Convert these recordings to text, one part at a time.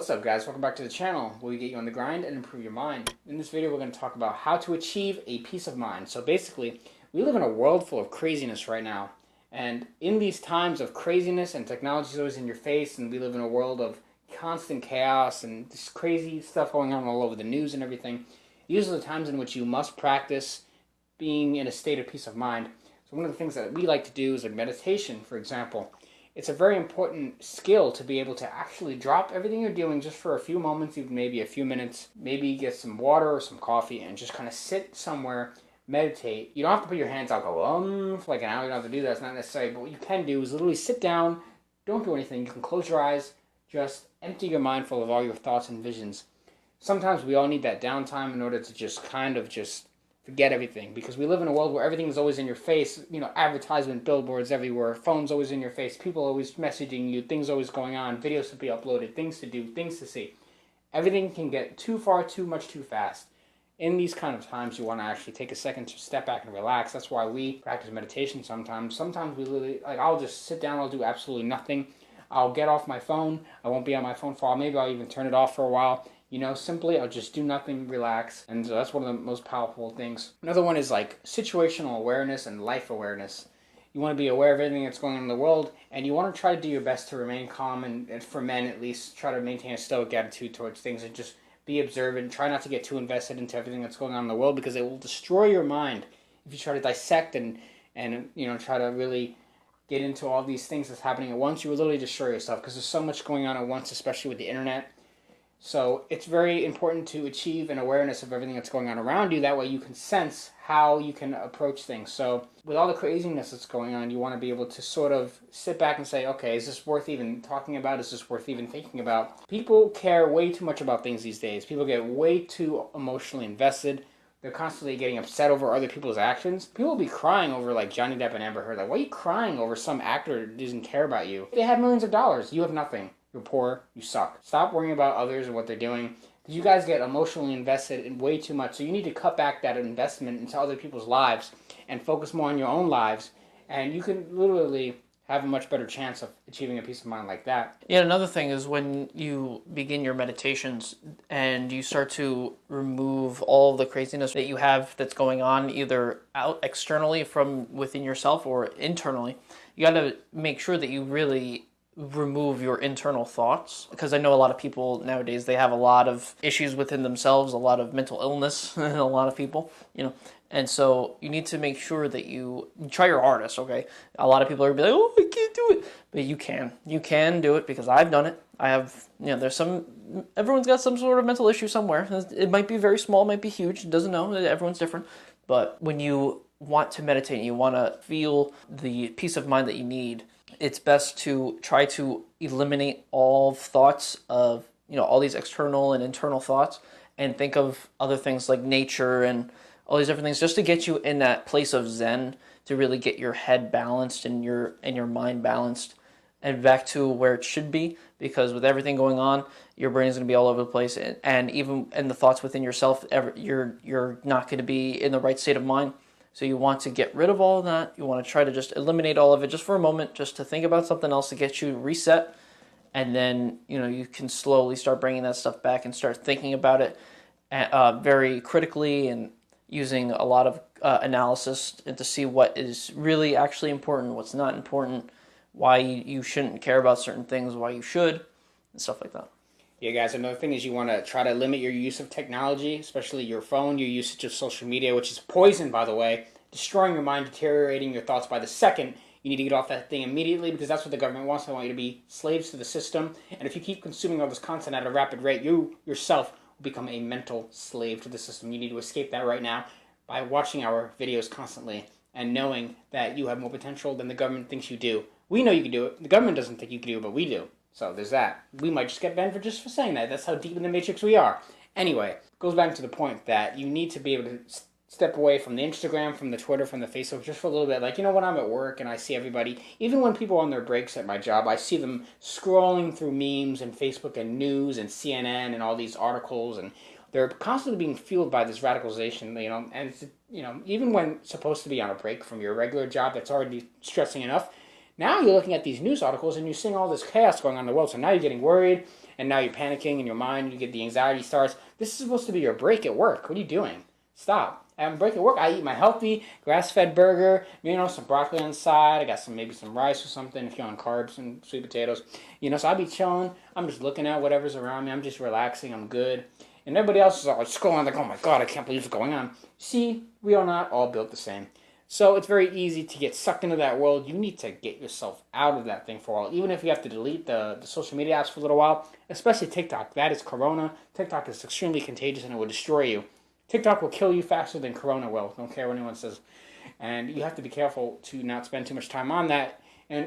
What's up, guys? Welcome back to the channel where we get you on the grind and improve your mind. In this video, we're going to talk about how to achieve a peace of mind. So basically, we live in a world full of craziness right now. And in these times of craziness and technology is always in your face, and we live in a world of constant chaos and this crazy stuff going on all over the news and everything, these are the times in which you must practice being in a state of peace of mind. So one of the things that we like to do is like meditation, for example. It's a very important skill to be able to actually drop everything you're doing just for a few moments, even maybe a few minutes, maybe get some water or some coffee and just kind of sit somewhere, meditate. You don't have to put your hands out, go, for like an hour. You don't have to do that. It's not necessary. But what you can do is literally sit down, don't do anything. You can close your eyes, just empty your mind full of all your thoughts and visions. Sometimes we all need that downtime in order to just kind of just forget everything, because we live in a world where everything is always in your face. You know, advertisement, billboards everywhere, phones always in your face, people always messaging you, things always going on, videos to be uploaded, things to do, things to see. Everything can get too far, too much, too fast. In these kind of times, you want to actually take a second to step back and relax. That's why we practice meditation sometimes. Sometimes we literally, like, I'll just sit down, I'll do absolutely nothing. I'll get off my phone. I won't be on my phone for a while. Maybe I'll even turn it off for a while. You know, simply I'll just do nothing, relax. And so that's one of the most powerful things. Another one is like situational awareness and life awareness. You want to be aware of everything that's going on in the world, and you want to try to do your best to remain calm, and for men at least, try to maintain a stoic attitude towards things and just be observant. Try not to get too invested into everything that's going on in the world, because it will destroy your mind if you try to dissect and you know, try to really get into all these things that's happening at once. You will literally destroy yourself, because there's so much going on at once, especially with the internet. So it's very important to achieve an awareness of everything that's going on around you. That way you can sense how you can approach things. So with all the craziness that's going on, you want to be able to sort of sit back and say, okay, is this worth even talking about? Is this worth even thinking about? People care way too much about things these days. People get way too emotionally invested. They're constantly getting upset over other people's actions. People will be crying over, like, Johnny Depp and Amber Heard. Like, why are you crying over some actor that doesn't care about you? They have millions of dollars. You have nothing. You're poor. You suck. Stop worrying about others and what they're doing. Because you guys get emotionally invested in way too much. So you need to cut back that investment into other people's lives and focus more on your own lives. And you can literally have a much better chance of achieving a peace of mind like that. Yeah, another thing is when you begin your meditations and you start to remove all the craziness that you have that's going on, either out externally from within yourself or internally, you got to make sure that you really remove your internal thoughts, because I know a lot of people nowadays, they have a lot of issues within themselves, a lot of mental illness in a lot of people, you know, and so you need to make sure that you try your hardest. Okay, a lot of people are be like, oh, I can't do it, but you can do it, because I've done it. I have, you know, everyone's got some sort of mental issue somewhere. It might be very small, might be huge, doesn't know, everyone's different. But when you want to meditate and you want to feel the peace of mind that you need, it's best to try to eliminate all thoughts of, you know, all these external and internal thoughts, and think of other things like nature and all these different things, just to get you in that place of Zen, to really get your head balanced and your mind balanced and back to where it should be. Because with everything going on, your brain is going to be all over the place, and even in the thoughts within yourself, you're not going to be in the right state of mind. So you want to get rid of all of that. You want to try to just eliminate all of it just for a moment, just to think about something else to get you reset. And then, you know, you can slowly start bringing that stuff back and start thinking about it very critically, and using a lot of analysis to see what is really actually important, what's not important, why you shouldn't care about certain things, why you should, and stuff like that. Yeah, guys, another thing is you want to try to limit your use of technology, especially your phone, your usage of social media, which is poison, by the way, destroying your mind, deteriorating your thoughts by the second. You need to get off that thing immediately, because that's what the government wants. They want you to be slaves to the system. And if you keep consuming all this content at a rapid rate, you yourself will become a mental slave to the system. You need to escape that right now by watching our videos constantly and knowing that you have more potential than the government thinks you do. We know you can do it. The government doesn't think you can do it, but we do. So there's that. We might just get banned for saying that. That's how deep in the matrix we are. Anyway, it goes back to the point that you need to be able to step away from the Instagram, from the Twitter, from the Facebook, just for a little bit. Like, you know, when I'm at work and I see everybody, even when people are on their breaks at my job, I see them scrolling through memes and Facebook and news and CNN and all these articles, and they're constantly being fueled by this radicalization, you know, and, you know, even when supposed to be on a break from your regular job that's already stressing enough, Now you're looking at these news articles and you're seeing all this chaos going on in the world. So now you're getting worried, and now you're panicking in your mind. You get the anxiety starts. This is supposed to be your break at work. What are you doing? Stop. I'm break at work. I eat my healthy grass-fed burger. Some broccoli on the side. I got maybe some rice or something if you're on carbs and sweet potatoes. So I'll be chilling. I'm just looking at whatever's around me. I'm just relaxing. I'm good. And everybody else is all scrolling like, oh my God, I can't believe what's going on. See, we are not all built the same. So it's very easy to get sucked into that world. You need to get yourself out of that thing for a while. Even if you have to delete the social media apps for a little while, especially TikTok. That is Corona. TikTok is extremely contagious and it will destroy you. TikTok will kill you faster than Corona will. Don't care what anyone says. And you have to be careful to not spend too much time on that.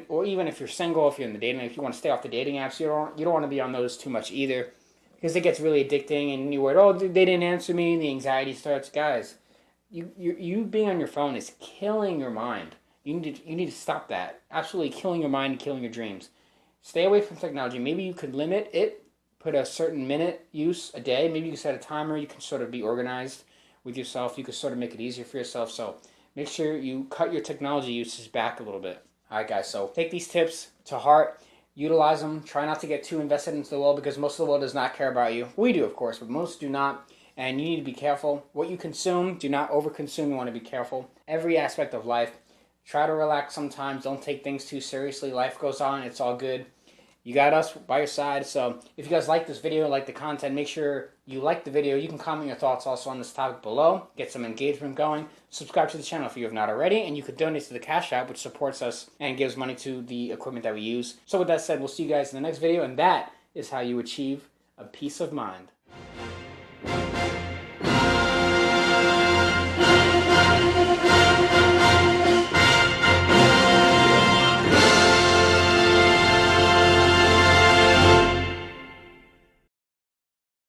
Or even if you're single, if you're in the dating, if you want to stay off the dating apps, you don't want to be on those too much either. Because it gets really addicting and you're worried, oh, they didn't answer me, and the anxiety starts. Guys, you being on your phone is killing your mind. You need to stop that. Absolutely killing your mind and killing your dreams. Stay away from technology. Maybe you could limit it, put a certain minute use a day. Maybe you can set a timer. You can sort of be organized with yourself. You can sort of make it easier for yourself. So make sure you cut your technology uses back a little bit. All right, guys, so take these tips to heart. Utilize them. Try not to get too invested into the world because most of the world does not care about you. We do, of course, but most do not. And you need to be careful. What you consume, do not overconsume. You want to be careful. Every aspect of life. Try to relax sometimes. Don't take things too seriously. Life goes on. It's all good. You got us by your side. So if you guys like this video, like the content, make sure you like the video. You can comment your thoughts also on this topic below. Get some engagement going. Subscribe to the channel if you have not already. And you could donate to the Cash App, which supports us and gives money to the equipment that we use. So with that said, we'll see you guys in the next video. And that is how you achieve a peace of mind.